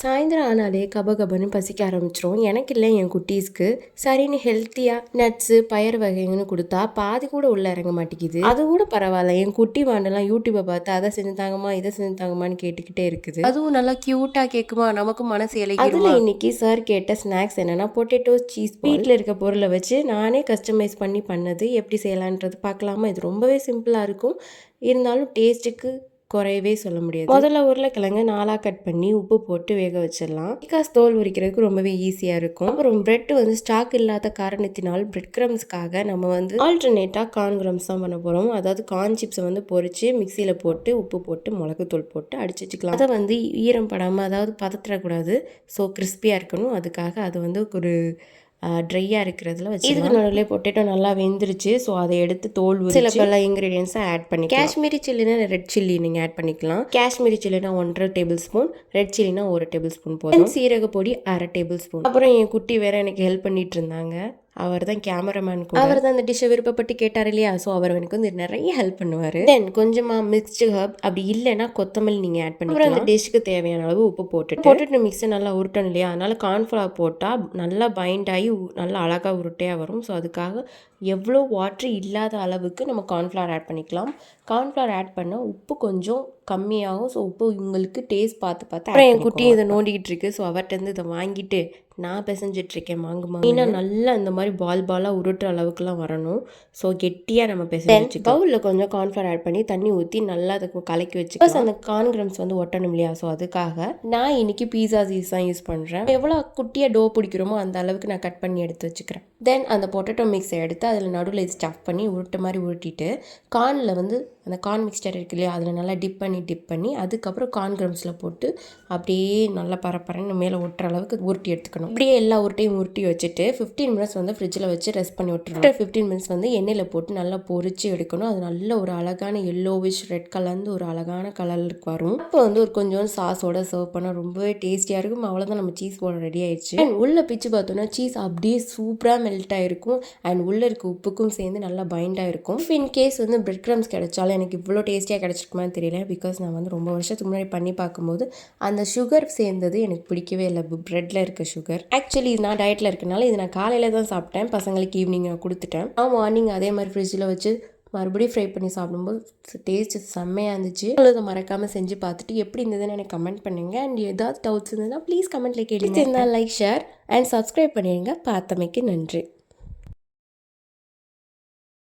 சாயந்தரம் ஆனாலே கபகபன்னு பசிக்க ஆரம்பிச்சிரும். எனக்கு இல்லை, என் குட்டீஸ்க்கு. சரின்னு ஹெல்த்தியாக நட்ஸு பயறு வகைங்கன்னு கொடுத்தா பாதி கூட உள்ள இறங்க மாட்டேங்குது. அது கூட பரவாயில்ல, என் குட்டி வாண்டெல்லாம் யூடியூப்பை பார்த்து அதை செஞ்சு தாங்கம்மா இதை செஞ்சு தாங்கம்மான்னு கேட்டுக்கிட்டே இருக்குது. அதுவும் நல்லா க்யூட்டாக கேட்குமா, நமக்கும் மனசு இலகி. அதில் இன்னைக்கு சார் கேட்ட ஸ்நாக்ஸ் என்னன்னா பொட்டேட்டோ சீஸ். வீட்டில் இருக்க பொருளை வச்சு நானே கஸ்டமைஸ் பண்ணது. எப்படி செய்யலான்றது பார்க்கலாமா? இது ரொம்பவே சிம்பிளாக இருக்கும், இருந்தாலும் டேஸ்ட்டுக்கு குறையவே சொல்ல முடியாது. முதல்ல உருளைக்கிழங்கு 4 கட் பண்ணி உப்பு போட்டு வேக வச்சிடலாம். பிகாஸ் தோல் உரிக்கிறதுக்கு ரொம்பவே ஈஸியாக இருக்கும். அப்புறம் பிரெட் ஸ்டாக் இல்லாத காரணத்தினால் பிரெட் கிரம்ஸ்க்காக நம்ம ஆல்டர்னேட்டாக கார்ன் கிரம்ஸ் தான் பண்ண போகிறோம். அதாவது கார்ன் சிப்ஸை பொரிச்சு மிக்சியில் போட்டு உப்பு போட்டு மிளகுத்தூள் போட்டு அடிச்சு வச்சுக்கலாம். அதை ஈரம் படாமல், அதாவது பதத்திடக்கூடாது, ஸோ கிறிஸ்பியாக இருக்கணும். அதுக்காக அது ஒரு ட்ரையாக இருக்கிறதுல வச்சு. இதுக்கு நடுவில் பொட்டேட்டோ நல்லா வெந்துருச்சு. ஸோ அதை எடுத்து தோல் சில பல இன்க்ரீடியன்ஸை ஆட் பண்ணி. காஷ்மீரி சில்லினா ரெட் சில்லி நீங்கள் ஆட் பண்ணிக்கலாம். காஷ்மீரி சில்லினா 1.5 டேபிள் ஸ்பூன், ரெட் சில்லினா 1 டேபிள் ஸ்பூன் போதும். சீரக பொடி 1/2 டேபிள் ஸ்பூன். அப்புறம் என் குட்டி வேற எனக்கு ஹெல்ப் பண்ணிட்டு இருந்தாங்க. அவர் தான் கேமராமேன் கூட. அவர் தான் அந்த டிஷ்ஷை விருப்பப்பட்டு கேட்டார் இல்லையா, ஸோ அவர் எனக்கு நிறைய ஹெல்ப் பண்ணுவார். தென் கொஞ்சமாக மிக்ஸ்டு ஹர்ப், அப்படி இல்லைன்னா கொத்தமல்லி நீங்கள் ஆட் பண்ணி. அப்புறம் அந்த டிஷ்ஷுக்கு தேவையான அளவு உப்பு போட்டுட்டு மிக்ஸை நல்லா உருட்டணும் இல்லையா, அதனால கார்ன்ஃப்ளவர் போட்டால் நல்லா பைண்ட் ஆகி நல்லா அழகாக உருட்டையாக வரும். ஸோ அதுக்காக எவ்வளோ வாட்டர் இல்லாத அளவுக்கு நம்ம கார்ன்ஃப்ளவர் ஆட் பண்ணிக்கலாம். கார்ன்ஃப்ளவர் ஆட் பண்ணால் உப்பு கொஞ்சம் கம்மியாகும். ஸோ உப்பு உங்களுக்கு டேஸ்ட் பார்த்து அப்புறம் என் குட்டி இதை நோண்டிக்கிட்டு இருக்கு. ஸோ அவர்கிட்ட இதை வாங்கிட்டு நான் பிசைஞ்சிட்ருக்கேன். ஏன்னா நல்லா இந்த மாதிரி பாலாக உருட்டுற அளவுக்குலாம் வரணும். ஸோ கெட்டியாக நம்ம பிசைஞ்சு பவுலில் கொஞ்சம் கார்ன்ஃப்ளவர் ஆட் பண்ணி தண்ணி ஊற்றி நல்லா அதை கலக்கி வச்சு அந்த கார்ன் கிரம்ஸ் ஒட்டணும் இல்லையா, ஸோ அதுக்காக நான் இன்னைக்கு பீஸா சீஸ் தான் யூஸ் பண்ணுறேன். எவ்வளோ குட்டியாக டோ பிடிக்கிறோமோ அந்த அளவுக்கு நான் கட் பண்ணி எடுத்து வச்சுக்கிறேன். தென் அந்த பொட்டேட்டோ மிக்ஸை எடுத்து அதில் நடுவில் ஸ்டஃப் பண்ணி உருட்ட மாதிரி உருட்டிட்டு கார்னில் அந்த கார்ன் மிக்ஸ்டர் இருக்கு இல்லையா, அதில் நல்லா டிப் பண்ணி அதுக்கப்புறம் கார்ன் கிரம்ஸில் போட்டு அப்படியே நல்லா பரப்பரன்னு மேலே ஒட்டுற அளவுக்கு உருட்டி எடுத்துக்கணும். இப்படியே எல்லா உருட்டையும் உருட்டி வச்சுட்டு 15 மினிட்ஸ் ஃப்ரிட்ஜில் வச்சு ரெஸ்ட் பண்ணி விட்டுருவோம். 15 மினிட்ஸ் எண்ணெயில் போட்டு நல்லா பொரிச்சு எடுக்கணும். அது நல்ல ஒரு அழகான எல்லோவிஷ் ரெட் கலர்ந்து ஒரு அழகான கலருக்கு வரும். அப்போ ஒரு கொஞ்சம் சாஸோட சர்வ் பண்ணால் ரொம்பவே டேஸ்டியாக இருக்கும். அவ்வளோதான், நம்ம சீஸ் போட ரெடி ஆயிடுச்சு. அண்ட் உள்ள பிச்சு பார்த்தோன்னா சீஸ் அப்படியே சூப்பராக மெல்ட் ஆகிருக்கும். அண்ட் உள்ளே இருக்க உப்புக்கும் சேர்ந்து நல்லா பைண்ட் ஆகிருக்கும். If in case bread crumbs கிடைச்சாலும் எனக்கு இவ்வளோ டேஸ்டியாக கிடைச்சிருக்குமான்னு தெரியல. பிகாஸ் நான் ரொம்ப வருஷத்துக்கு முன்னாடி பண்ணி பார்க்கும்போது அந்த சுகர் சேர்ந்தது எனக்கு பிடிக்கவே இல்லை, பிரெட்டில் இருக்க சுகர். ஆக்சுவலி நான் டயட்டில் இருக்கனால இது நான் காலையில் தான் சாப்பிட்டேன். பசங்களுக்கு ஈவினிங் நான் கொடுத்துட்டேன். மார்னிங் அதே மாதிரி ஃப்ரிட்ஜில் வச்சு மறுபடியும் ஃப்ரை பண்ணி சாப்பிடும்போது டேஸ்ட் செம்மையாக இருந்துச்சு. அதை மறக்காமல் செஞ்சு பார்த்துட்டு எப்படி இருந்ததுன்னு எனக்கு கமெண்ட் பண்ணுங்க. அண்ட் ஏதாவது டவுட்ஸ் இருந்ததுன்னா ப்ளீஸ் கமெண்ட்டில் கேளுங்க. லைக், ஷேர் அண்ட் சப்ஸ்கிரைப் பண்ணிடுங்க. பார்த்தமைக்கு நன்றி.